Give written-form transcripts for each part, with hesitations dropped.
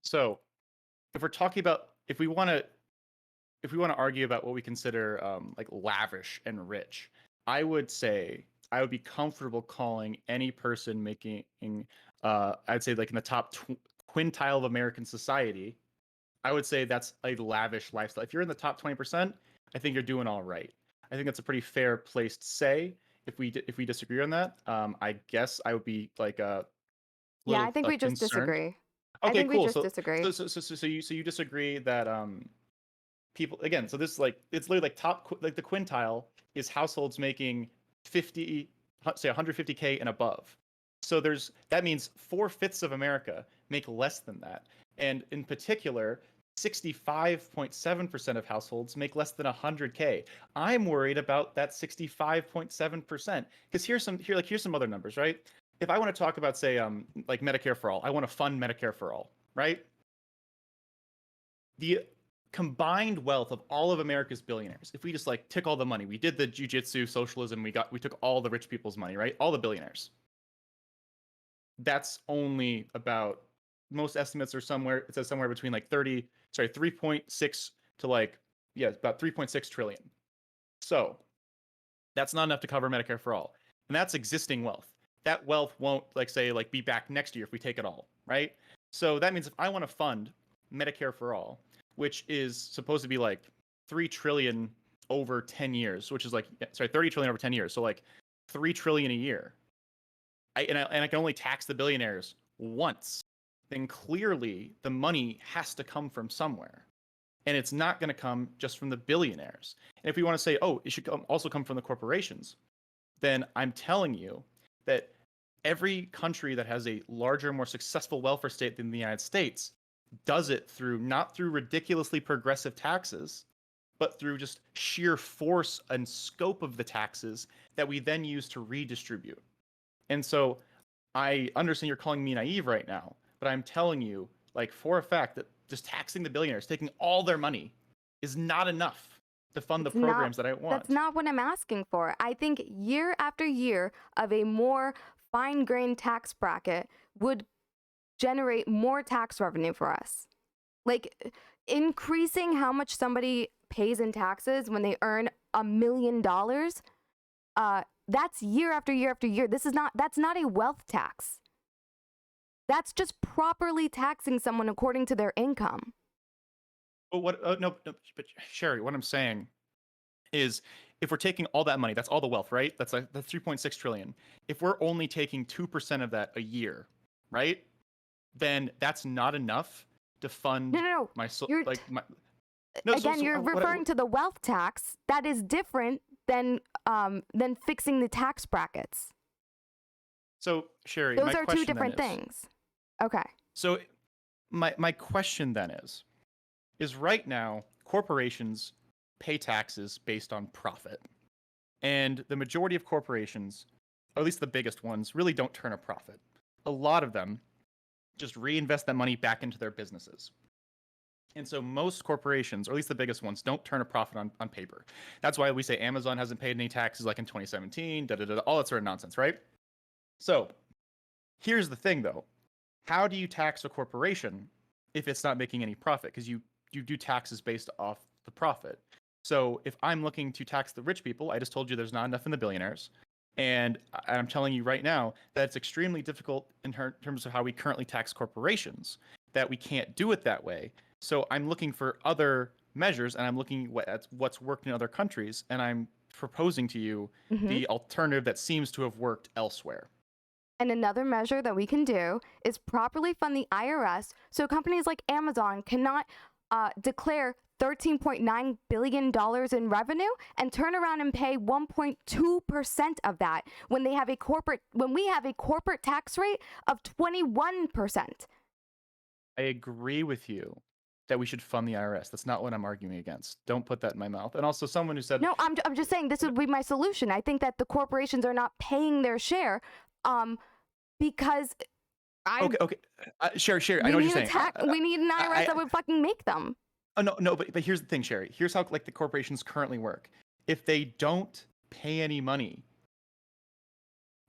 So if we're talking about if we want to argue about what we consider like lavish and rich, I would say I would be comfortable calling any person making I'd say like in the top quintile of American society. I would say that's a lavish lifestyle. If you're in the top 20%, I think you're doing all right. I think that's a pretty fair place to say. If we disagree on that, I guess I would be like a Yeah, little I think we just concerned. disagree. I Okay, think we cool. just disagree. So you disagree that people again. So this is like it's literally like like the quintile is households making 50 say 150K and above. So that means 4/5 of America make less than that, and in particular, 65.7% of households make less than 100K. I'm worried about that 65.7% because here's some other numbers, right? If I want to talk about say like Medicare for all, I want to fund Medicare for all, right? The combined wealth of all of America's billionaires, if we just like took all the money, we did the jujitsu socialism, we took all the rich people's money, right? All the billionaires. That's only about most estimates are somewhere it says somewhere between like 3.6 to like about 3.6 trillion. So that's not enough to cover Medicare for all. And that's existing wealth. That wealth won't like be back next year if we take it all, right? So that means if I want to fund Medicare for all, which is supposed to be like 3 trillion over 10 years, which is like 30 trillion over 10 years. So like 3 trillion a year. I can only tax the billionaires once. Then clearly the money has to come from somewhere. And it's not going to come just from the billionaires. And if we want to say, oh, it should also come from the corporations, then I'm telling you that every country that has a larger, more successful welfare state than the United States does it not through ridiculously progressive taxes, but through just sheer force and scope of the taxes that we then use to redistribute. And so I understand you're calling me naive right now, but I'm telling you, like for a fact, that just taxing the billionaires, taking all their money, is not enough to fund the programs that I want. That's not what I'm asking for. I think year after year of a more fine-grained tax bracket would generate more tax revenue for us. Like increasing how much somebody pays in taxes when they earn $1 million, that's year after year after year. That's not a wealth tax. That's just properly taxing someone according to their income. But no, but Chaeiry, what I'm saying is if we're taking all that money, that's all the wealth, right? That's 3.6 trillion. If we're only taking 2% of that a year, right? Then that's not enough to fund No. You're referring to the wealth tax. That is different than fixing the tax brackets. So, Chaeiry, those are two different things. Okay. So my question then is right now corporations pay taxes based on profit. And the majority of corporations, or at least the biggest ones, really don't turn a profit. A lot of them just reinvest that money back into their businesses. And so most corporations, or at least the biggest ones, don't turn a profit on paper. That's why we say Amazon hasn't paid any taxes like in 2017, all that sort of nonsense, right? So here's the thing, though. How do you tax a corporation if it's not making any profit? Because you do taxes based off the profit. So if I'm looking to tax the rich people, I just told you there's not enough in the billionaires. And I'm telling you right now that it's extremely difficult in terms of how we currently tax corporations, that we can't do it that way. So I'm looking for other measures, and I'm looking at what's worked in other countries, and I'm proposing to you the alternative that seems to have worked elsewhere. And another measure that we can do is properly fund the IRS so companies like Amazon cannot declare $13.9 billion in revenue and turn around and pay 1.2% of that when we have a corporate tax rate of 21%. I agree with you that we should fund the IRS. That's not what I'm arguing against. Don't put that in my mouth. And also someone who said... No, I'm just saying this would be my solution. I think that the corporations are not paying their share because... Okay. Chaeiry, I know what you're saying. We need an IRS that would fucking make them. Oh, no, but here's the thing, Chaeiry. Here's how the corporations currently work. If they don't pay any money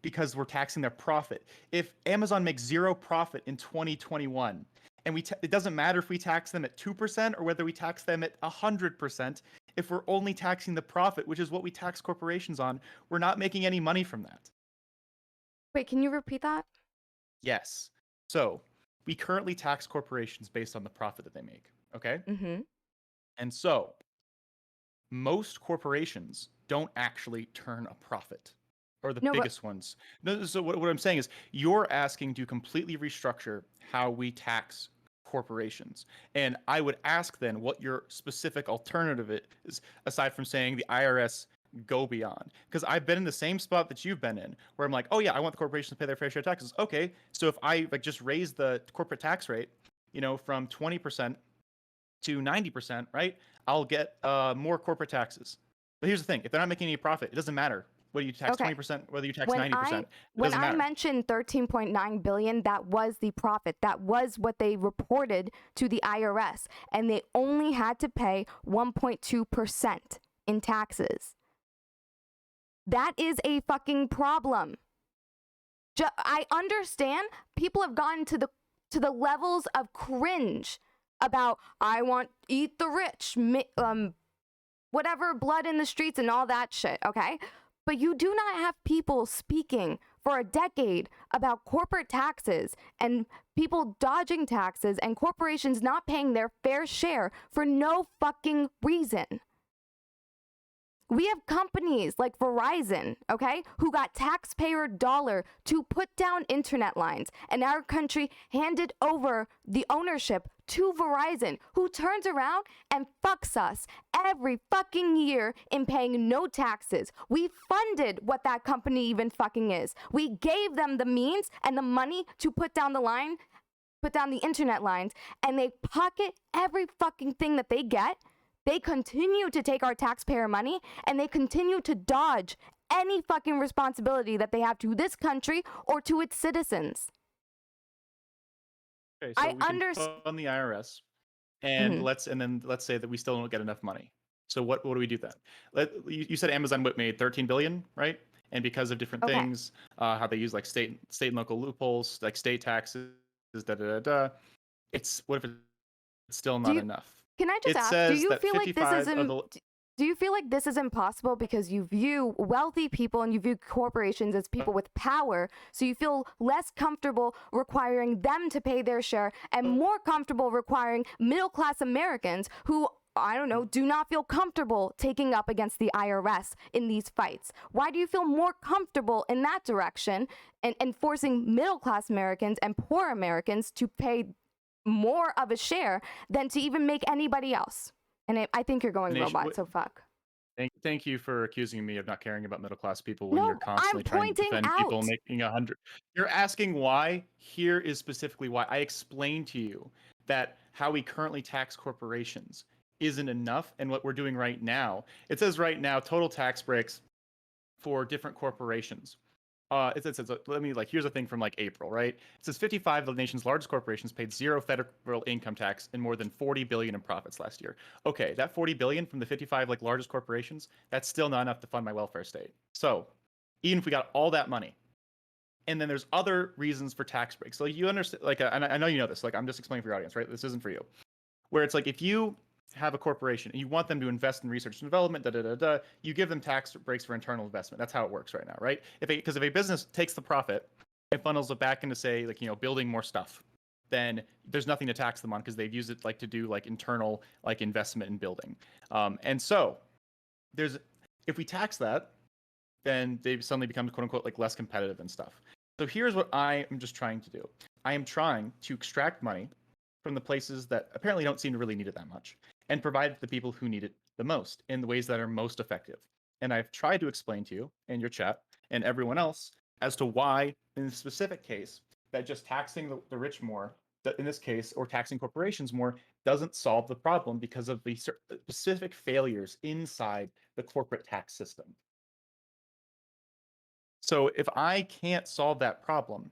because we're taxing their profit, if Amazon makes zero profit in 2021 And it doesn't matter if we tax them at 2% or whether we tax them at 100%. If we're only taxing the profit, which is what we tax corporations on, we're not making any money from that. Wait, can you repeat that? Yes. So we currently tax corporations based on the profit that they make. Okay. Mm-hmm. And so most corporations don't actually turn a profit, or the No, but biggest ones. No, so what I'm saying is you're asking to completely restructure how we tax corporations. And I would ask then what your specific alternative is, aside from saying the IRS go beyond. Because I've been in the same spot that you've been in, where I'm like, oh yeah, I want the corporations to pay their fair share of taxes. Okay, so if I like just raise the corporate tax rate, from 20% to 90%, right? I'll get more corporate taxes. But here's the thing: if they're not making any profit, it doesn't matter whether you tax 20%, whether you tax 90%. It when doesn't I matter. mentioned 13.9 billion, that was the profit. That was what they reported to the IRS, and they only had to pay 1.2% in taxes. That is a fucking problem. I understand people have gotten to the levels of cringe about I want eat the rich, whatever, blood in the streets and all that shit, okay? But you do not have people speaking for a decade about corporate taxes and people dodging taxes and corporations not paying their fair share for no fucking reason. We have companies like Verizon, okay, who got taxpayer dollar to put down internet lines, and our country handed over the ownership to Verizon, who turns around and fucks us every fucking year in paying no taxes. We funded what that company even fucking is. We gave them the means and the money to put down the internet lines, and they pocket every fucking thing that they get. They continue to take our taxpayer money, and they continue to dodge any fucking responsibility that they have to this country or to its citizens. Okay, so we can fund the IRS, and Mm-hmm. let's say that we still don't get enough money. So what do we do then? You said Amazon made 13 billion, right? And because of different things, how they use like state and local loopholes, like state taxes, da da da da. What if it's still not enough? Can I just It ask, says that 55 of the do you feel like this is impossible because you view wealthy people and you view corporations as people with power, so you feel less comfortable requiring them to pay their share and more comfortable requiring middle-class Americans who, I don't know, do not feel comfortable taking up against the IRS in these fights? Why do you feel more comfortable in that direction and forcing middle-class Americans and poor Americans to pay more of a share than to even make anybody else? And I think you're going robot, so fuck. Thank you for accusing me of not caring about middle class people when No, you're constantly trying to defend people making 100. You're asking why. Here is specifically why. I explained to you that how we currently tax corporations isn't enough, and what we're doing right now. It says right now total tax breaks for different corporations. It says, here's a thing from like April, right? It says 55 of the nation's largest corporations paid zero federal income tax and more than 40 billion in profits last year. Okay, that 40 billion from the 55 like largest corporations, that's still not enough to fund my welfare state. So even if we got all that money, and then there's other reasons for tax breaks. So you understand, and I know you know this, like I'm just explaining for your audience, right? This isn't for you. Where it's like if you have a corporation and you want them to invest in research and development, you give them tax breaks for internal investment. That's how it works right now, right? Because if a business takes the profit and funnels it back into, say, like, building more stuff, then there's nothing to tax them on because they've used it like to do like internal like investment in building. And so if we tax that, then they suddenly become quote unquote like less competitive and stuff. So here's what I am just trying to do. I am trying to extract money from the places that apparently don't seem to really need it that much and provide it to the people who need it the most in the ways that are most effective. And I've tried to explain to you in your chat and everyone else as to why, in the specific case, that just taxing the rich more, that in this case, or taxing corporations more, doesn't solve the problem because of the specific failures inside the corporate tax system. So if I can't solve that problem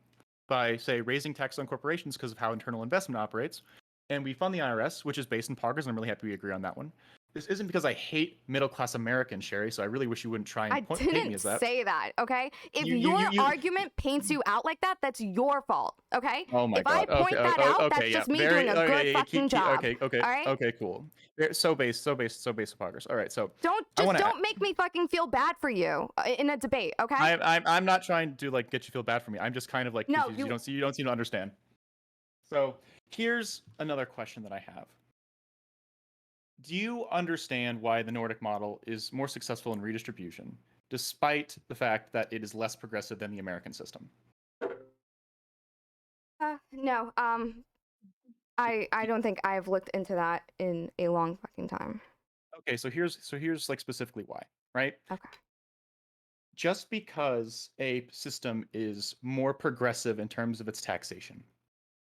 by, say, raising taxes on corporations because of how internal investment operates, and we fund the IRS, which is based in Poggers, and I'm really happy we agree on that one. This isn't because I hate middle-class Americans, Sherry, so I really wish you wouldn't try I and paint me didn't as that. say that, okay? If You, you, your you, you. argument paints you out like that, that's your fault, okay? Oh my If I God. Okay. point that out, Okay. that's Yeah. just me Very. doing a good Okay. fucking job, Okay. Okay. all right? Okay. Cool. So base. So base. So base of progress. All right. So I want to. Don't make me fucking feel bad for you in a debate, okay? I'm not trying to like get you feel bad for me. I'm just kind of like No, confused. You don't seem to understand. So here's another question that I have. Do you understand why the Nordic model is more successful in redistribution, despite the fact that it is less progressive than the American system? No, I don't think I've looked into that in a long fucking time. Okay, so here's like specifically why, right? Okay. Just because a system is more progressive in terms of its taxation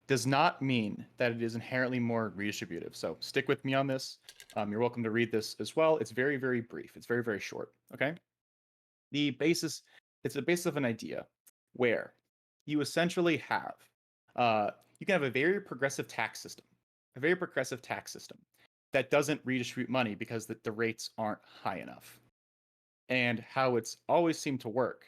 does not mean that it is inherently more redistributive. So stick with me on this. You're welcome to read this as well. It's very, very brief. It's very, very short. Okay. It's the basis of an idea where you essentially have, you can have a very progressive tax system, that doesn't redistribute money because the rates aren't high enough. And how it's always seemed to work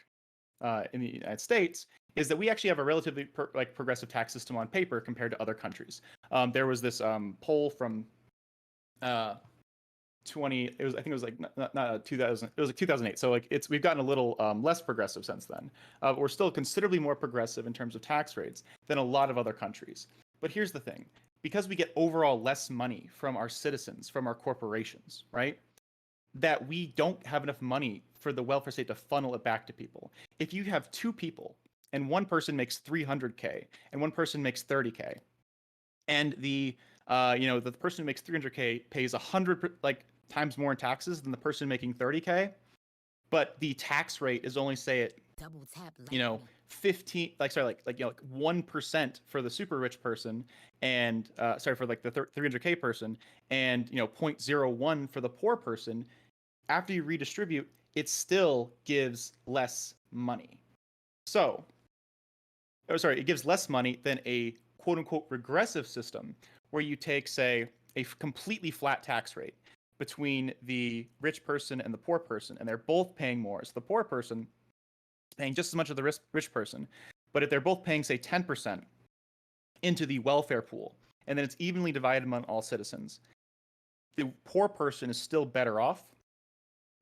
in the United States is that we actually have a relatively progressive tax system on paper compared to other countries. There was this poll from 20. I think it was like not 2000. It was like 2008. So like we've gotten a little less progressive since then. We're still considerably more progressive in terms of tax rates than a lot of other countries. But here's the thing: because we get overall less money from our citizens, from our corporations, right? That we don't have enough money for the welfare state to funnel it back to people. If you have two people and one person makes 300K and one person makes 30K, and the the person who makes 300K pays 100 times more in taxes than the person making 30K, but the tax rate is only say at 15 like 1% for the super rich person, and for like the 300K person, and 0.01 for the poor person. After you redistribute, it still gives less money. It gives less money than a quote unquote regressive system where you take, say, a completely flat tax rate between the rich person and the poor person, and they're both paying more. So the poor person is paying just as much as the rich person. But if they're both paying, say, 10% into the welfare pool, and then it's evenly divided among all citizens, the poor person is still better off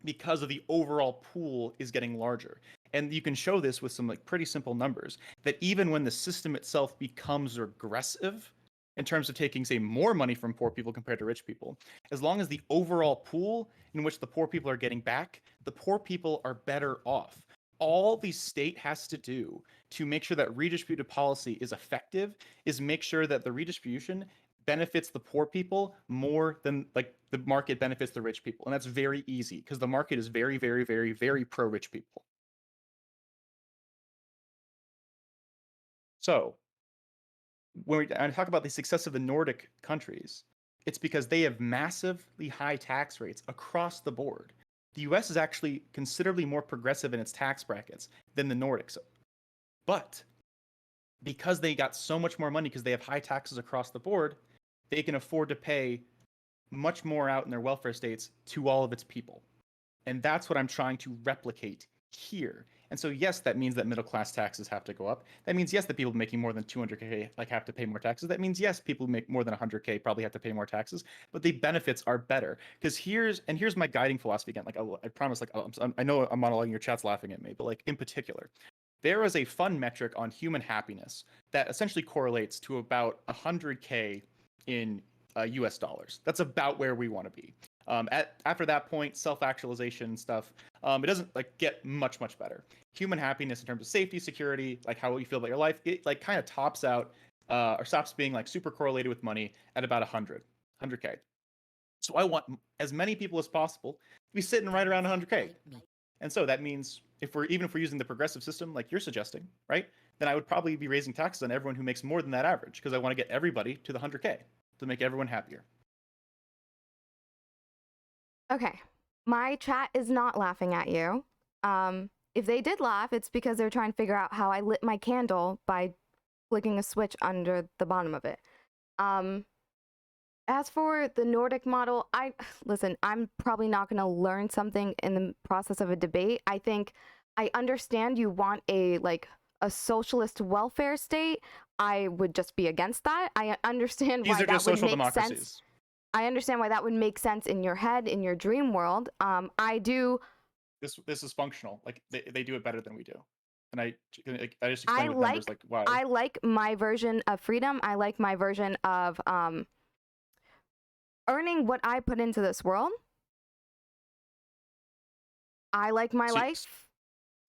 because of the overall pool is getting larger. And you can show this with some like pretty simple numbers, that even when the system itself becomes regressive in terms of taking, say, more money from poor people compared to rich people, as long as the overall pool in which the poor people are getting back, the poor people are better off. All the state has to do to make sure that redistributive policy is effective is make sure that the redistribution benefits the poor people more than like the market benefits the rich people. And that's very easy because the market is very, very, very, very pro-rich people. So when I talk about the success of the Nordic countries, it's because they have massively high tax rates across the board. The US is actually considerably more progressive in its tax brackets than the Nordics. But because they got so much more money because they have high taxes across the board, they can afford to pay much more out in their welfare states to all of its people. And that's what I'm trying to replicate here. And so, yes, that means that middle class taxes have to go up. That means, yes, that people making more than 200K have to pay more taxes. That means, yes, people who make more than 100K probably have to pay more taxes. But the benefits are better. Because here's my guiding philosophy again. Like I promise, like I know I'm monologuing, your chat's laughing at me, but like in particular, there is a fun metric on human happiness that essentially correlates to about 100K in US dollars. That's about where we want to be. After that point, self-actualization stuff, it doesn't like get much better. Human happiness in terms of safety, security, like how you feel about your life, it like kind of tops out or stops being like super correlated with money at about 100K. So I want as many people as possible to be sitting right around 100K. And so that means if we're using the progressive system like you're suggesting, right, then I would probably be raising taxes on everyone who makes more than that average because I want to get everybody to the 100K to make everyone happier. Okay. My chat is not laughing at you. If they did laugh, it's because they're trying to figure out how I lit my candle by flicking a switch under the bottom of it. As for the Nordic model, listen, I'm probably not going to learn something in the process of a debate. I think I understand you want a socialist welfare state. I would just be against that. I understand These why are that just would social make democracies. sense. I understand why that would make sense in your head, in your dream world. I do. This is functional. Like they do it better than we do. And I just I explained with numbers like why. I like my version of freedom. I like my version of earning what I put into this world. I like my life.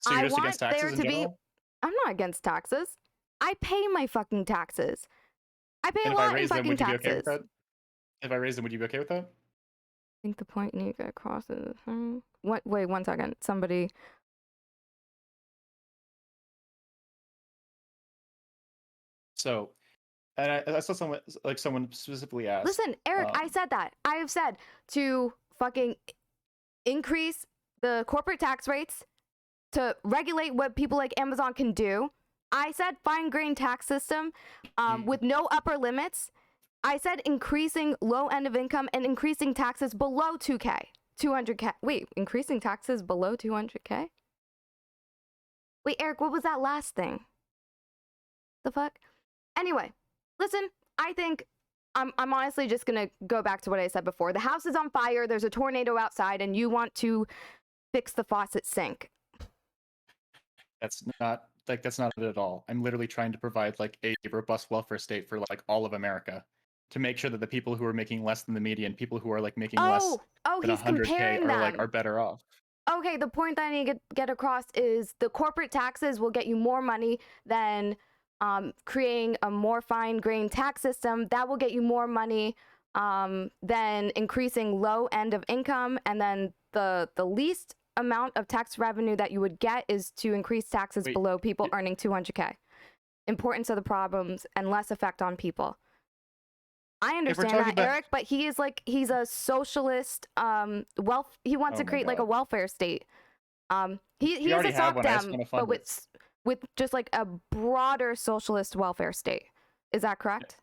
So you're I just want against taxes there in to general? be. I'm not against taxes. I pay my fucking taxes. I pay And a if I lot in raise them, fucking would you be okay taxes. with that? If I raise them, would you be okay with that? I think the point you need to get across is. What? Wait, 1 second. Somebody. So, and I saw someone specifically asked. Listen, Eric, I said that. I have said to fucking increase the corporate tax rates, to regulate what people like Amazon can do. I said fine-grained tax system with no upper limits. I said increasing low end of income and increasing taxes below 200K. Wait, increasing taxes below 200K? Wait, Eric, what was that last thing? The fuck? Anyway, listen, I think I'm honestly just going to go back to what I said before. The house is on fire, there's a tornado outside, and you want to fix the faucet sink. That's not it at all. I'm literally trying to provide like a robust welfare state for like all of America, to make sure that the people who are making less than the median, people who are like making less than 100K are better off. Okay, the point that I need to get across is the corporate taxes will get you more money than creating a more fine-grained tax system. That will get you more money than increasing low end of income, and then the least amount of tax revenue that you would get is to increase taxes below people earning 200K. Importance of the problems and less effect on people. I understand that, Eric, but he's a socialist. He wants to create like a welfare state. He's a soft dem, but with just like a broader socialist welfare state. Is that correct?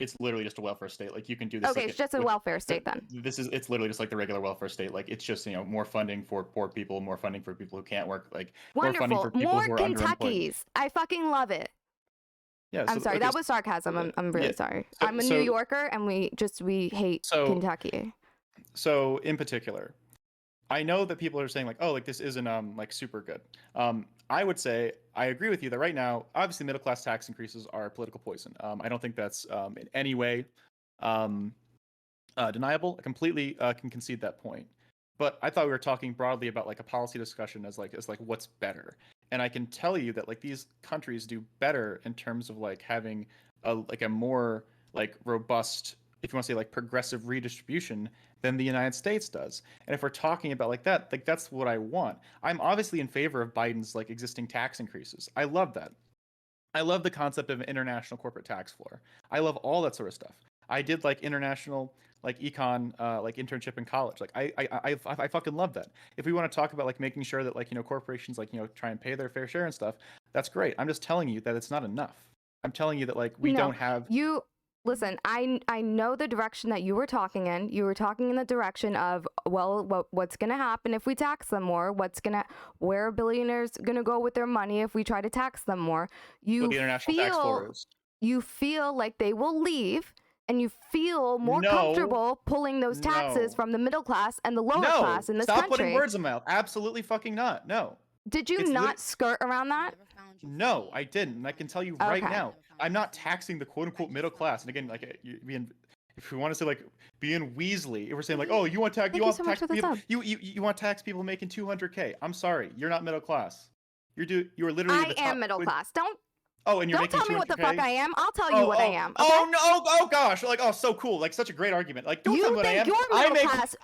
It's literally just a welfare state. Like you can do this. Okay, it's just a welfare state then. It's literally just like the regular welfare state. Like it's just, more funding for poor people, more funding for people who can't work. Like wonderful, more funding for people who are Kentuckies. I fucking love it. Yeah, I'm sorry, that was sarcasm. I'm really sorry. I'm a New Yorker, and we hate Kentucky. So in particular, I know that people are saying like, oh, like this isn't like super good. I would say I agree with you that right now, obviously, middle class tax increases are political poison. I don't think that's in any way deniable. I completely can concede that point. But I thought we were talking broadly about like a policy discussion as like what's better. And I can tell you that like these countries do better in terms of like having a more like robust, if you want to say like progressive redistribution than the United States does. And if we're talking about like that, like that's what I want. I'm obviously in favor of Biden's like existing tax increases. I love that. I love the concept of an international corporate tax floor. I love all that sort of stuff. I did like international like econ like internship in college. Like I fucking love that. If we want to talk about like making sure that like corporations like try and pay their fair share and stuff, that's great. I'm just telling you that it's not enough. I'm telling you that like we don't have Listen, I know the direction that you were talking in. You were talking in the direction of, well, what's going to happen if we tax them more? Where are billionaires going to go with their money if we try to tax them more? You feel like they will leave, and you feel more comfortable pulling those taxes from the middle class and the lower class in this country. Stop putting words in my mouth. Absolutely fucking not. No. Did you not skirt around that? No, I didn't. And I can tell you right now, I'm not taxing the quote unquote middle class. And again, like if we want to say like being Weasley, if we're saying like, oh, you want tax people, you want tax people making 200K. I'm sorry, you're not middle class. You are literally. I am middle class. Don't and you're making 200K? Tell me what the fuck I am. I'll tell you what I am. Okay? Oh no! Oh gosh! Like so cool! Like such a great argument. Like don't tell me what I am. You think you're middle class?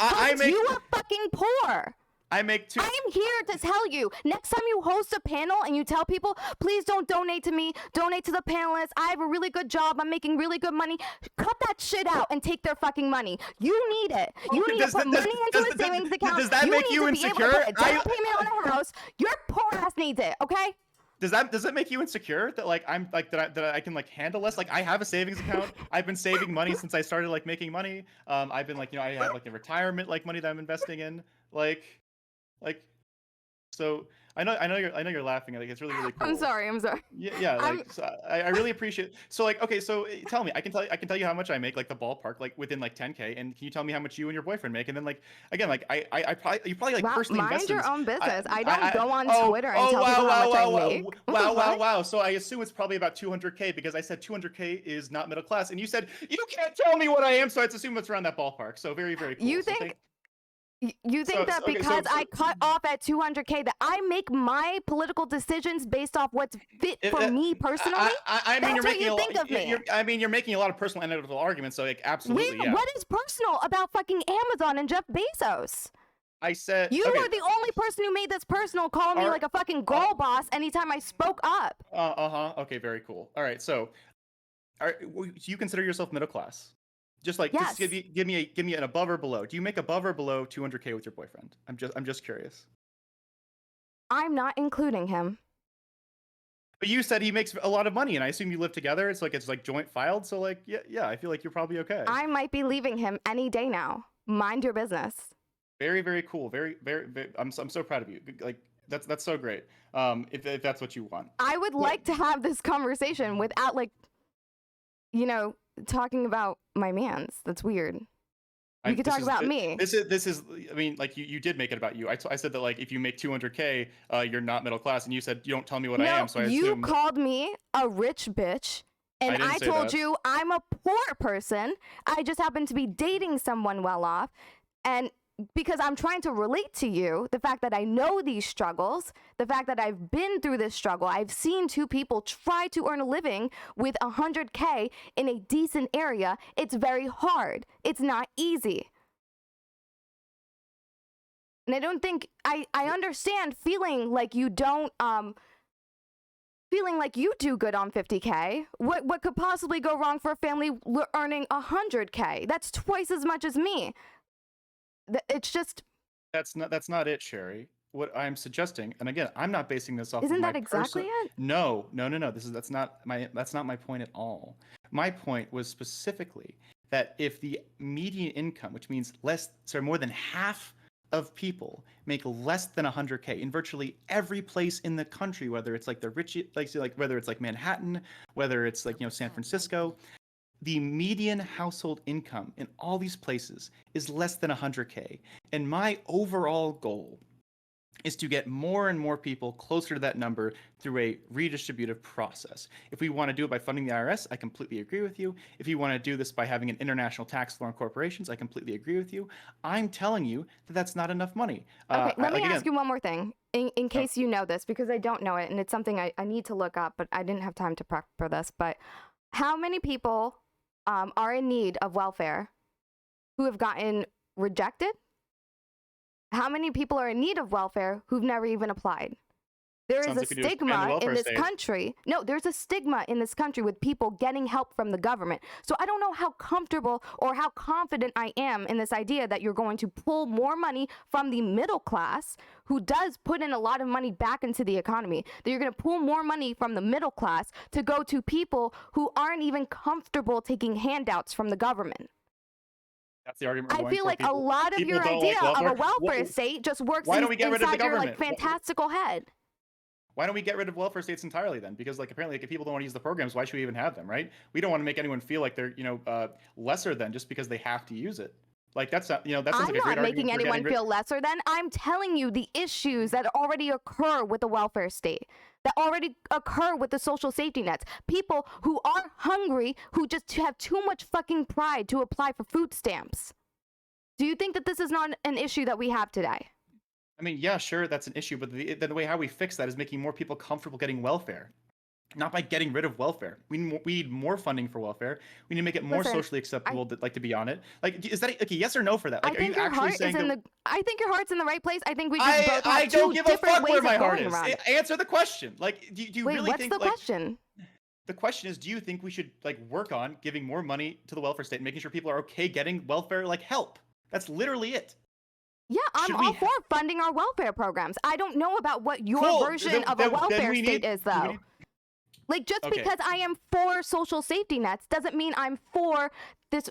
You are fucking poor. I make two. I am here to tell you, next time you host a panel and you tell people, please don't donate to me, donate to the panelists, I have a really good job, I'm making really good money, cut that shit out and take their fucking money. You need it. You need to put money into a savings account. Does that make you insecure? Down payment on a house. Your poor ass needs it, okay? Does that make you insecure that like I'm like that I can like handle less? Like I have a savings account. I've been saving money since I started like making money. I've been like I have like a retirement like money that I'm investing in. Like like so I know you're laughing. Like it's really cool. I'm sorry. Yeah, I'm like so I really appreciate. So like, okay, so tell me, I can tell you how much I make, like the ballpark, like within like 10K, and can you tell me how much you and your boyfriend make? And then like again, like I probably you probably like Wow, personally invest mind in your this. own business. I I don't go on oh Twitter and tell people how much I make. What the fuck? wow. So I assume it's probably about 200K because I said 200K is not middle class, and you said you can't tell me what I am, so I assume it's around that ballpark. So very cool. You So think you think that okay, because I cut off at 200K that I make my political decisions based off what's fit for me personally? I mean, That's what you think of me. I mean, you're making a lot of personal analytical arguments, so like absolutely, yeah. What is personal about fucking Amazon and Jeff Bezos? I said You okay, were the only person who made this personal, calling me like a fucking girl boss anytime I spoke up. Okay, very cool. All right, so, do you consider yourself middle class? Just like, Yes. just give me an above or below. Do you make above or below 200K with your boyfriend? I'm just curious. I'm not including him. But you said he makes a lot of money, and I assume you live together. It's like joint filed. So like, yeah, I feel like you're probably okay. I might be leaving him any day now. Mind your business. Very cool. Very. I'm so proud of you. Like that's so great. If that's what you want. I would like to have this conversation without like, talking about my mans. That's weird. We could talk about me. This is. I mean, like you did make it about you. I said that like if you make 200K, you're not middle class, and you said you don't tell me what I am. So I assume you called me a rich bitch, and I told you I'm a poor person. I just happen to be dating someone well off, and because I'm trying to relate to you, the fact that I know these struggles, the fact that I've been through this struggle, I've seen two people try to earn a living with 100K in a decent area. It's very hard. It's not easy. And I don't think, I understand feeling like you don't, feeling like you do good on 50K. What could possibly go wrong for a family earning 100K? That's twice as much as me. It's just that's not it, Chaeiry. What I'm suggesting, and again, I'm not basing this off. Isn't that exactly it? No. That's not my point at all. My point was specifically that if the median income, which means more than half of people make less than 100K in virtually every place in the country, whether it's like the rich, like whether it's like Manhattan, whether it's like San Francisco. The median household income in all these places is less than 100K. And my overall goal is to get more and more people closer to that number through a redistributive process. If we want to do it by funding the IRS, I completely agree with you. If you want to do this by having an international tax law on corporations, I completely agree with you. I'm telling you that that's not enough money. Okay, let me ask you one more thing, in case you know this, because I don't know it, and it's something I need to look up, but I didn't have time to prep for this. But how many people are in need of welfare who have gotten rejected? How many people are in need of welfare who've never even applied? There is a stigma in this country. No, there's a stigma in this country with people getting help from the government. So I don't know how comfortable or how confident I am in this idea that you're going to pull more money from the middle class, who does put in a lot of money back into the economy, that you're going to pull more money from the middle class to go to people who aren't even comfortable taking handouts from the government. That's the argument. I feel like a lot of your idea of a welfare state just works inside your like fantastical head. Why don't we get rid of welfare states entirely then? Because like apparently, like, if people don't want to use the programs, why should we even have them, right? We don't want to make anyone feel like they're lesser than just because they have to use it. Like that's not, that sounds like a great argument. I'm not making anyone feel lesser than. I'm telling you the issues that already occur with the welfare state, that already occur with the social safety nets. People who are hungry, who just have too much fucking pride to apply for food stamps. Do you think that this is not an issue that we have today? I mean, yeah, sure, that's an issue, but the way how we fix that is making more people comfortable getting welfare, not by getting rid of welfare. We need more funding for welfare. We need to make it more socially acceptable to be on it. Like, is that like a yes or no for that? Like, I think are you actually saying I think your heart's in the right place. I think we just both have I don't two give a different fuck ways where my of heart going is. around it. Answer the question. Like, do you Wait, really think? What's the question? The question is, do you think we should like work on giving more money to the welfare state and making sure people are okay getting welfare like help? That's literally it. Yeah, I'm all for funding our welfare programs. I don't know about what your version of a welfare state is, though. Like, just because I am for social safety nets doesn't mean I'm for this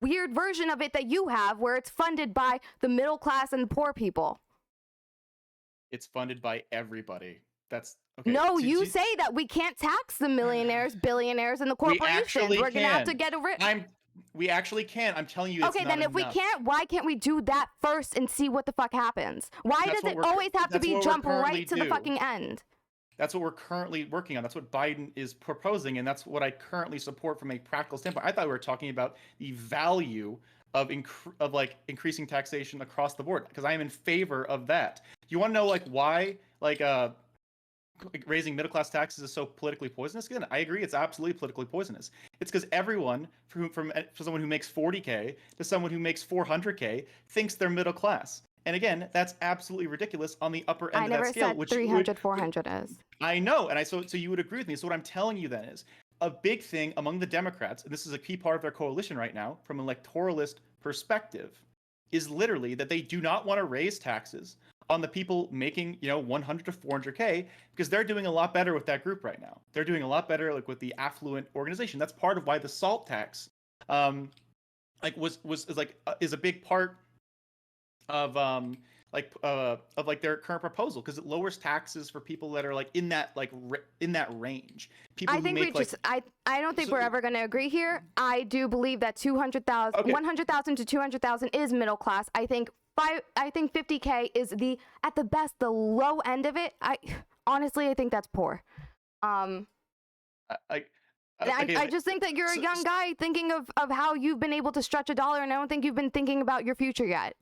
weird version of it that you have where it's funded by the middle class and the poor people. It's funded by everybody. That's okay. No, you say that we can't tax the millionaires, billionaires, and the corporations. We're gonna have to get a we actually can. I'm telling you. Okay, then if we can't, why can't we do that first and see what the fuck happens? Why does it always have to be jump right to the fucking end? That's what we're currently working on. That's what Biden is proposing, and that's what I currently support from a practical standpoint. I thought we were talking about the value of increasing taxation across the board, because I am in favor of that. You want to know why raising middle class taxes is so politically poisonous? Again, I agree, it's absolutely politically poisonous. It's because everyone, from someone who makes 40K to someone who makes 400K, thinks they're middle class. And again, that's absolutely ridiculous on the upper end of that scale. I never said 300, 400 is. I know, and so you would agree with me. So what I'm telling you then is a big thing among the Democrats, and this is a key part of their coalition right now, from an electoralist perspective, is literally that they do not want to raise taxes on the people making 100 to 400K, because they're doing a lot better with that group right now. They're doing a lot better with the affluent organization. That's part of why the SALT tax is a big part of their current proposal, because it lowers taxes for people that are in that range. People I think I don't think we're ever going to agree here. I do believe that 100,000 to 200,000 is middle class. I think 50K is at the best the low end of it. I think that's poor. I just think that you're a young guy thinking of how you've been able to stretch a dollar, and I don't think you've been thinking about your future yet.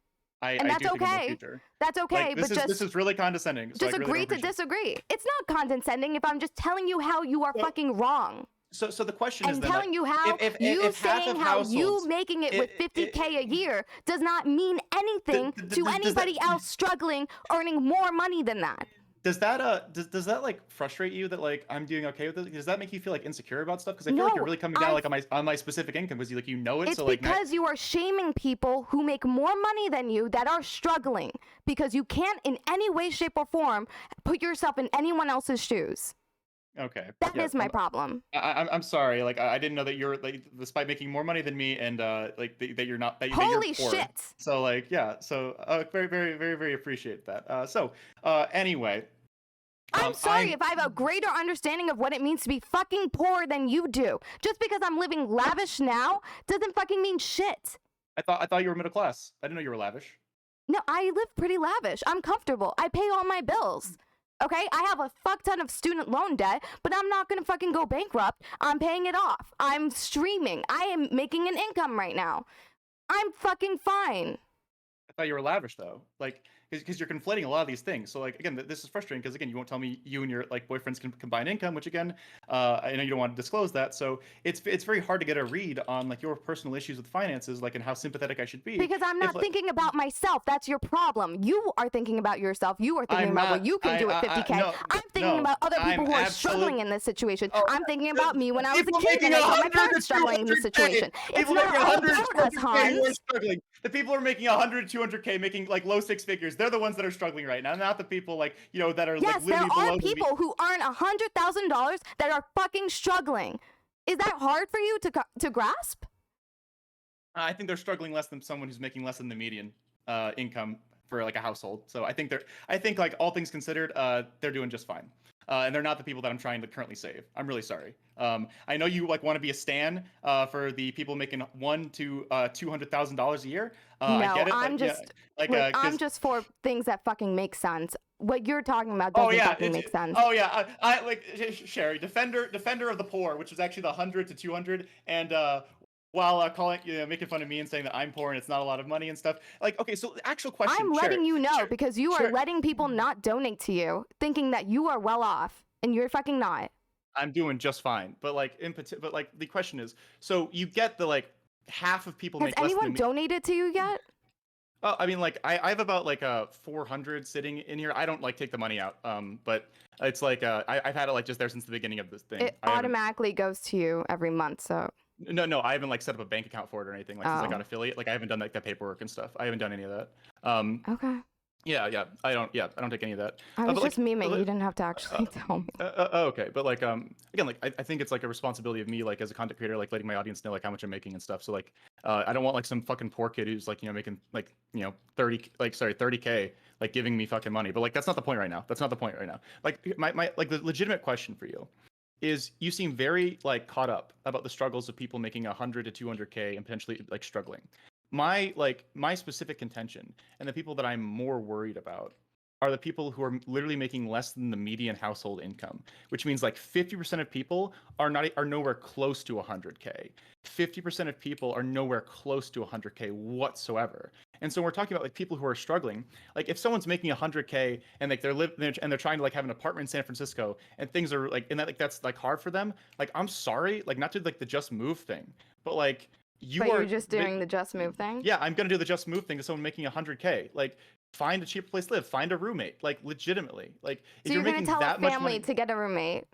And that's okay. That's okay, but this is really condescending. Just agree to disagree. It's not condescending if I'm just telling you how you are fucking wrong. So the question is, telling you how you making it with 50K a year does not mean anything to anybody else struggling, earning more money than that. Does that frustrate you that I'm doing okay with it? Does that make you feel insecure about stuff? Because I feel like you're really coming down on my specific income, because you know it. It's because you are shaming people who make more money than you that are struggling, because you can't in any way, shape, or form put yourself in anyone else's shoes. Okay. That is my problem. I'm sorry. I didn't know that you're despite making more money than me, and that you're not. Holy you're poor. Shit. So very, very, very, very appreciate that. Anyway. I'm sorry if I have a greater understanding of what it means to be fucking poor than you do. Just because I'm living lavish now doesn't fucking mean shit. I thought you were middle class. I didn't know you were lavish. No, I live pretty lavish. I'm comfortable. I pay all my bills. Okay, I have a fuck ton of student loan debt, but I'm not gonna fucking go bankrupt. I'm paying it off. I'm streaming. I am making an income right now. I'm fucking fine. I thought you were lavish though, because you're conflating a lot of these things. So again, this is frustrating, because again, you won't tell me you and your boyfriends can combine income, which again, I know you don't want to disclose that. So it's very hard to get a read on your personal issues with finances, and how sympathetic I should be. Because I'm not thinking about myself. That's your problem. You are thinking about yourself. You are thinking about what you can do at 50K. I'm thinking about other people who are struggling in this situation. I'm thinking about me when I was a kid, and I saw my parents struggling in this situation. It's not all about us, Hans. The people who are making 100, 200K, making low six figures, they're the ones that are struggling right now, not the people that are yes, there are people who earn $100,000 that are fucking struggling. Is that hard for you to grasp? I think they're struggling less than someone who's making less than the median income for a household. So I think all things considered, they're doing just fine. And they're not the people that I'm trying to currently save. I'm really sorry. I know you want to be a stan for the people making $100,000 to $200,000 a year. No, I get it. I'm just for things that fucking make sense. What you're talking about doesn't fucking make sense. Oh yeah, I Chaeiry, defender of the poor, which is actually the 100 to 200, and while making fun of me and saying that I'm poor and it's not a lot of money and stuff. Okay, so the actual question. I'm letting you know because you are letting people not donate to you, thinking that you are well off, and you're fucking not. I'm doing just fine, but the question is, so you get the half of people. Has anyone donated to you yet? I mean, I have about 400 sitting in here. I don't take the money out, but it's I've had it just there since the beginning of this thing. It automatically goes to you every month, so. No, I haven't like set up a bank account for it or anything. Like since I got Oh, affiliate, like I haven't done like that paperwork and stuff. I haven't done any of that. okay. Yeah, I don't take any of that. I was But just like, memeing. You didn't have to uh, actually tell me. okay, but like again, like I think it's like a responsibility of me, like as a content creator, like letting my audience know like how much I'm making and stuff. So like I don't want like some fucking poor kid who's like making like 30K like giving me fucking money. But like that's not the point right now. That's not the point right now. Like my like the legitimate question for you is you seem very like caught up about the struggles of people making 100 to 200K and potentially like struggling. My specific contention and the people that I'm more worried about are the people who are literally making less than the median household income, which means like 50% of people are nowhere close to 100K. 50% of people are nowhere close to 100K whatsoever. And so we're talking about like people who are struggling. Like if someone's making 100K and like they're trying to like have an apartment in San Francisco and things are like and that like that's like hard for them. Like I'm sorry, like not to like the just move thing, but like But you're just doing the just move thing? yeah, I'm gonna do the just move thing to someone making 100K. Like find a cheaper place to live, find a roommate, like legitimately. Like if So you're you're gonna making tell a that much family money, to get a roommate?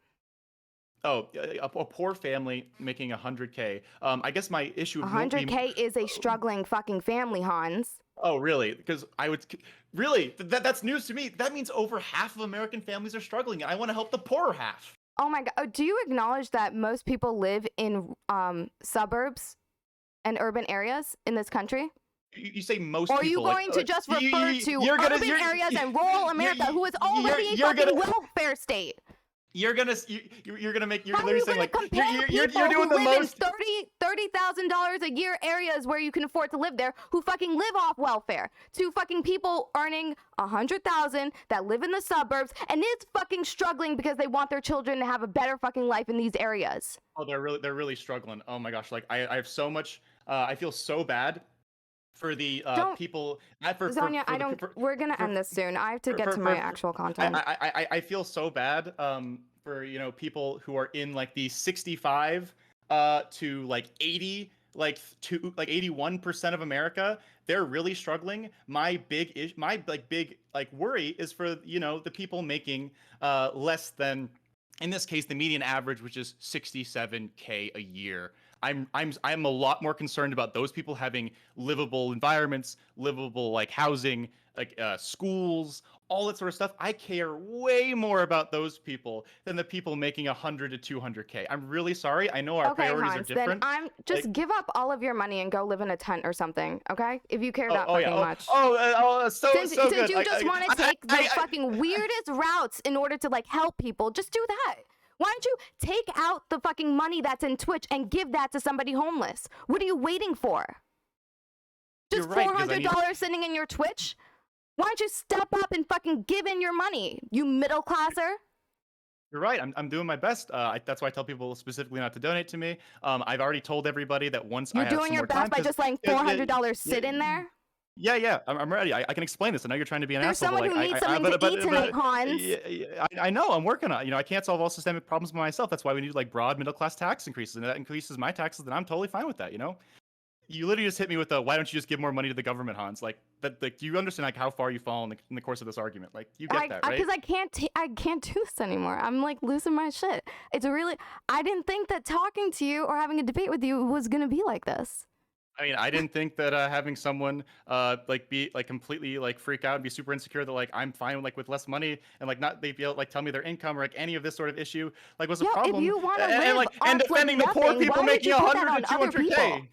oh, a poor family making 100K. I guess my issue won't be 100K is a struggling fucking family, Hans. oh really? Because I would really that's news to me. That means over half of American families are struggling, and I want to help the poorer half. Oh my god. Do you acknowledge that most people live in suburbs and urban areas in this country? You say most Or are people. you going to just refer to urban areas and rural America, who is already a fucking welfare state? You're gonna make you're How are literally you saying going to like compare you're people doing who the live most. in $30,000 a year areas where you can afford to live there, who fucking live off welfare, to fucking people earning 100,000 that live in the suburbs and is fucking struggling because they want their children to have a better fucking life in these areas? Oh, they're really struggling. Oh my gosh, like I have so much. I feel so bad for the Don't, people. Zonia, I don't. We're gonna end this soon. I have to get to my actual content. I feel so bad for people who are in like the 65 to like 80 like to like 81% of America. They're really struggling. My big worry is for the people making less than, in this case, the median average, which is 67K a year. I'm a lot more concerned about those people having livable environments, livable like housing, like schools, all that sort of stuff. I care way more about those people than the people making 100 to 200K. I'm really sorry. I know our Okay, priorities Hans, are different. then I'm just Like, give up all of your money and go live in a tent or something, okay? If you care that oh yeah, fucking much. so Since good. you just want to take the fucking weirdest routes in order to like help people, just do that. Why don't you take out the fucking money that's in Twitch and give that to somebody homeless? What are you waiting for? Just You're right, because I $400 sitting in your Twitch? Why don't you step up and fucking give in your money, you middle classer? You're right. I'm doing my best. That's why I tell people specifically not to donate to me. I've already told everybody that once I You're have doing some your more best time, by just letting $400 sit in yeah, there? yeah, I'm ready. I can explain this. I know you're trying to be an There's asshole. someone who needs something to eat tonight, Hans. I know. I'm working on it. I can't solve all systemic problems by myself. That's why we need like broad middle class tax increases, and if that increases my taxes, then I'm totally fine with that. You literally just hit me with the why don't you just give more money to the government, Hans? Like that. Like, do you understand like how far you fall in the course of this argument? Like you get that, right? Because I can't do this anymore. I'm like losing my shit. It's really, I didn't think that talking to you or having a debate with you was gonna be like this. I mean, I didn't think that having someone like be like completely like freak out and be super insecure that like I'm fine with less money and like not they be able to like tell me their income or like any of this sort of issue like was a problem. If you want to and live and off defending like the poor nothing, people why would making you put that 100 to on other 200K.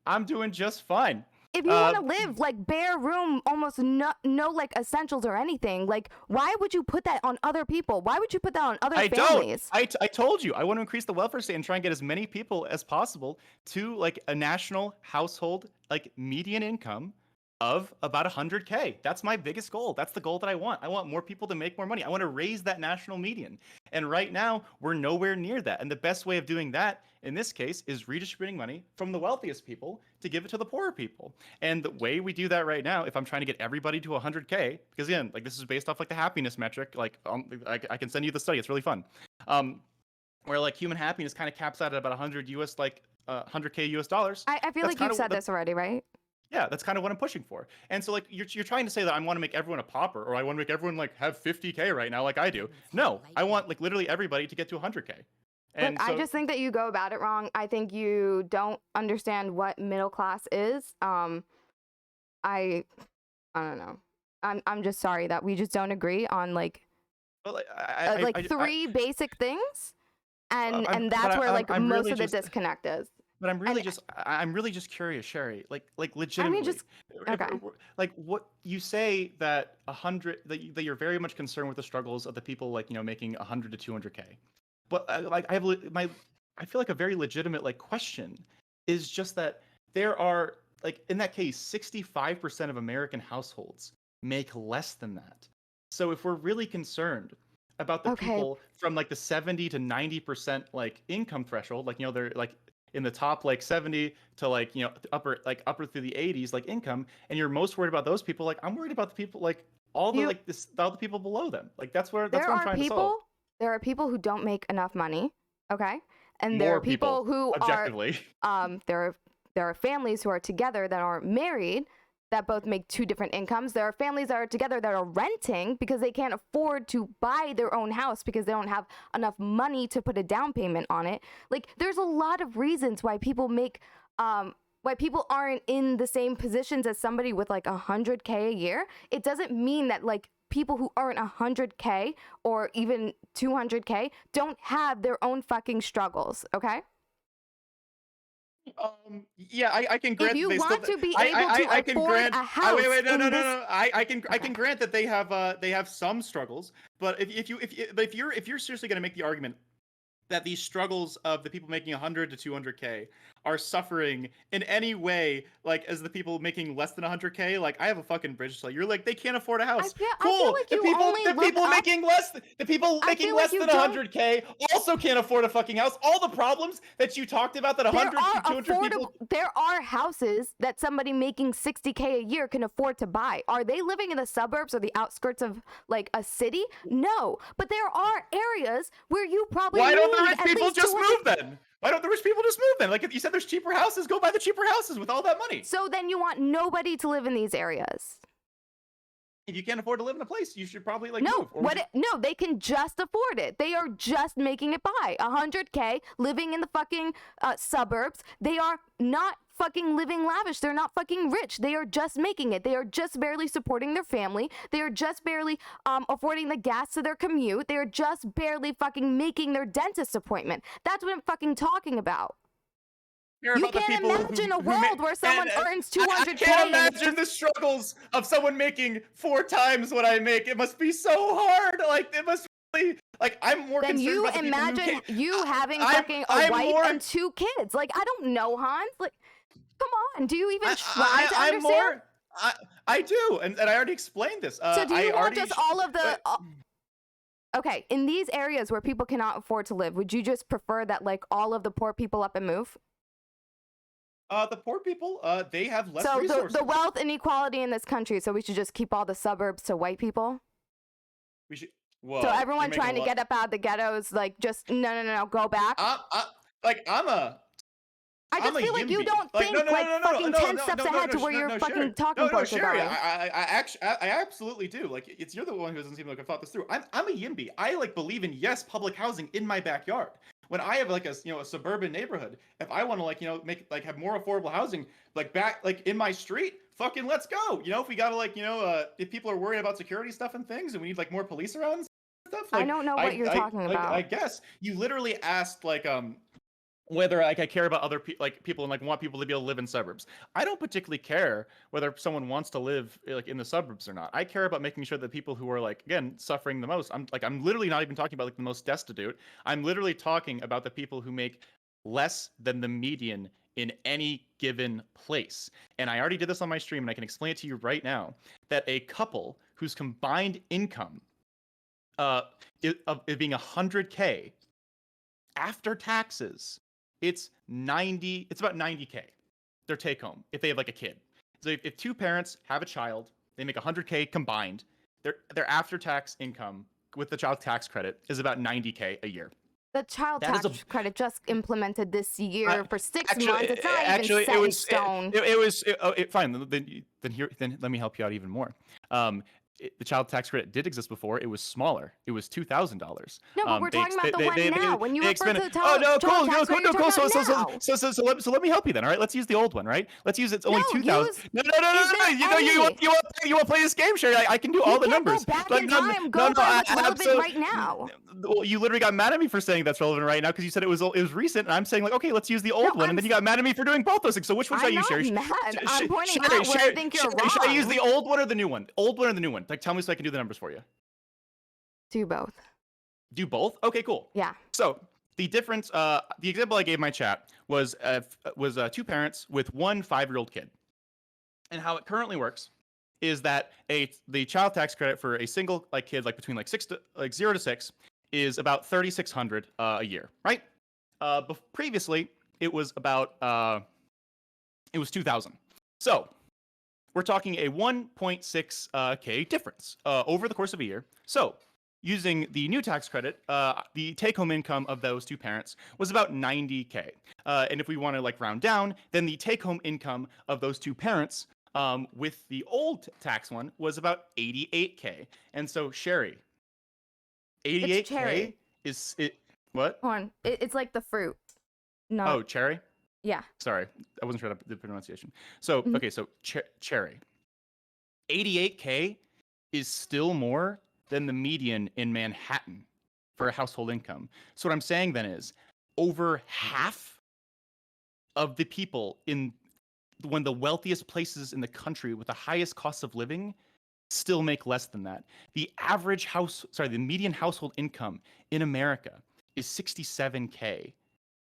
I'm doing just fine. If you want to live like bare room, almost no like essentials or anything, like why would you put that on other people? Why would you put that on other families? I told you I want to increase the welfare state and try and get as many people as possible to like a national household like median income of about 100K. That's my biggest goal. That's the goal that I want. I want more people to make more money. I want to raise that national median. And right now, we're nowhere near that. And the best way of doing that, in this case, is redistributing money from the wealthiest people to give it to the poorer people. And the way we do that right now, if I'm trying to get everybody to 100K, because again, like this is based off like the happiness metric, like I can send you the study. It's really fun. Where like human happiness kind of caps out at about 100 US, like 100K US dollars. I feel like you've said this already, right? Yeah, that's kind of what I'm pushing for. And so like you're trying to say that I want to make everyone a pauper or I want to make everyone like have 50K right now like I do. No, I want like literally everybody to get to 100K. And Look, I just think that you go about it wrong. I think you don't understand what middle class is. I don't know. I'm just sorry that we just don't agree on like well, three basic things, and I'm, that's where like I'm most really of the just, disconnect is. but And I'm really just curious, Chaeiry. Like I legitimately, mean, just okay. like what you say that 100 that you're very much concerned with the struggles of the people like making 100 to 200K. But like I feel like a very legitimate like question is just that there are like in that case 65% of American households make less than that. So if we're really concerned about the Okay. people from like the 70 to 90% like income threshold, like they're like in the top like 70 to like upper through the 80s like income, and you're most worried about those people, like I'm worried about the people like all the all the people below them. Like that's what I'm trying to solve. There are people who don't make enough money, okay? And there More are people who objectively. there are families who are together that are married that both make two different incomes. There are families that are together that are renting because they can't afford to buy their own house because they don't have enough money to put a down payment on it. Like there's a lot of reasons why people make why people aren't in the same positions as somebody with like 100K a year. It doesn't mean that like people who earn 100K or even 200K don't have their own fucking struggles, okay? Yeah, I can grant if you that they want still, to be able to I can afford grant, a house wait, no, in no, no, this... no. I can grant that they have some struggles, but if you're seriously going to make the argument that these struggles of the people making 100 to 200K are suffering in any way, like as the people making less than 100K, like I have a fucking bridge. So you're like they can't afford a house. I feel like you only the people making less than 100K also can't afford a fucking house. All the problems that you talked about that 100 to 200 people. There are houses that somebody making 60K a year can afford to buy. Are they living in the suburbs or the outskirts of like a city? No, but there are areas where you probably Why don't the need rich at people least just 200... move then? Why don't the rich people just move then? Like if you said there's cheaper houses, go buy the cheaper houses with all that money. So then you want nobody to live in these areas. If you can't afford to live in a place, you should probably like no, move. No, they can just afford it. They are just making it by 100K, living in the fucking suburbs. They are not fucking living lavish. They're not fucking rich. They are just making it. They are just barely supporting their family. They are just barely affording the gas to their commute. They are just barely fucking making their dentist appointment. That's what I'm fucking talking about. You can't imagine a world where someone earns 200K. I can't imagine the struggles of someone making 4 times what I make. It must be so hard. Like it must be like I'm more concerned about the people who can't. You having fucking a wife and 2 kids. Like I don't know, Hans. Like come on, do you even try to understand? I do, and I already explained this. So do you want just all of the... Okay, in these areas where people cannot afford to live, would you just prefer that like all of the poor people up and move? The poor people, they have less resources. So the wealth inequality in this country, so we should just keep all the suburbs to white people? We should... Whoa, so everyone trying to get up out of the ghettos, like just no, go back. I just feel like you don't think fucking 10 steps ahead to where you're fucking talking points are going. I absolutely do. Like it's you're the one who doesn't seem like I've thought this through. I'm a YIMBY. I like believe in public housing in my backyard. When I have like a suburban neighborhood, if I want to make have more affordable housing back in my street, fucking let's go. If we gotta if people are worried about security stuff and things, and we need more police around and stuff. I don't know what you're talking about. I guess you literally asked whether I care about other people and want people to be able to live in suburbs. I don't particularly care whether someone wants to live in the suburbs or not. I care about making sure that people who are again suffering the most. I'm literally not even talking about the most destitute. I'm literally talking about the people who make less than the median in any given place. And I already did this on my stream, and I can explain it to you right now that a couple whose combined income of it being 100K after taxes, it's about 90K, their take home if they have a kid. So if 2 parents have a child, they make 100K combined. Their after tax income with the child tax credit is about 90K a year. The child tax credit just implemented this year for 6 months. It's not even set in stone. Fine. Then let me help you out even more. the child tax credit did exist before. It was smaller. It was $2,000. No, but we're talking about the one now. When you refer to the child tax credit, you're talking about now. So let me help you then. All right, let's use the old one. Right, let's use it's only 2,000. No. You want to play this game, Chaeiry? I can do all the numbers. Go back in time. Go what's relevant right now. Well, you literally got mad at me for saying that's relevant right now because you said it was recent, and I'm saying like, okay, let's use the old one, and then you got mad at me for doing both those things. So which one should I use, Chaeiry? I'm pointing out where I think you're wrong. Should I use the old one or the new one? Old one or the new one? Like, tell me so I can do the numbers for you. Do both. Do both? Okay, cool. Yeah. So the difference, the example I gave my chat was two parents with one 5-year-old kid, and how it currently works is that the child tax credit for a single kid between 0 to 6 is about $3,600 a year, right? Previously it was about it was $2,000. So we're talking a 1.6K difference over the course of a year. So using the new tax credit, the take-home income of those two parents was about $90K. And if we want to round down, then the take-home income of those two parents with the old tax one was about $88K. And so, Chaeiry, $88K is it? What? Hold on. It's like the fruit. No. Oh, cherry? Yeah. Sorry, I wasn't sure the pronunciation. So, okay, so Chaeiry. 88K is still more than the median in Manhattan for a household income. So what I'm saying then is over half of the people in one of the wealthiest places in the country with the highest cost of living still make less than that. The median household income in America is 67K.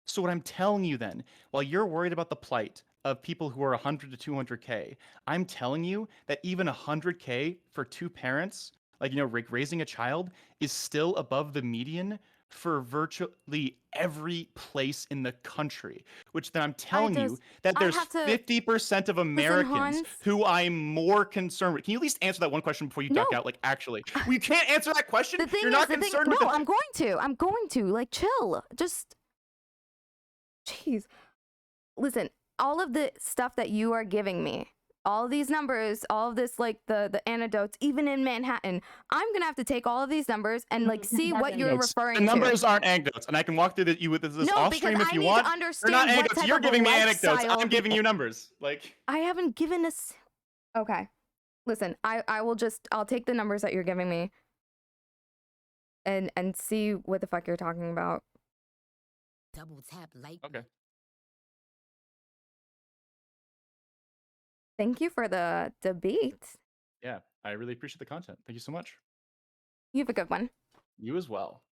So what I'm telling you then, while you're worried about the plight of people who are 100 to 200K, I'm telling you that even 100K for two parents, raising a child, is still above the median for virtually every place in the country, which then I'm telling you that there's 50% of Americans who I'm more concerned with. Can you at least answer that one question before you duck out? Actually, well, you can't answer that question. You're not concerned with No, I'm going to. Chill. Just, jeez. Listen, all of the stuff that you are giving me, all of these numbers, all of this, the anecdotes, even in Manhattan, I'm going to have to take all of these numbers and, see what you're referring to. The numbers aren't anecdotes, and I can walk through you with this off stream if you want. No, because I need to understand They're not anecdotes. You're giving me anecdotes. I'm giving you numbers. I haven't given us... Okay. Listen, I'll take the numbers that you're giving me and see what the fuck you're talking about. Double tap like. Okay. Thank you for the debate. Yeah, I really appreciate the content. Thank you so much. You have a good one. You as well.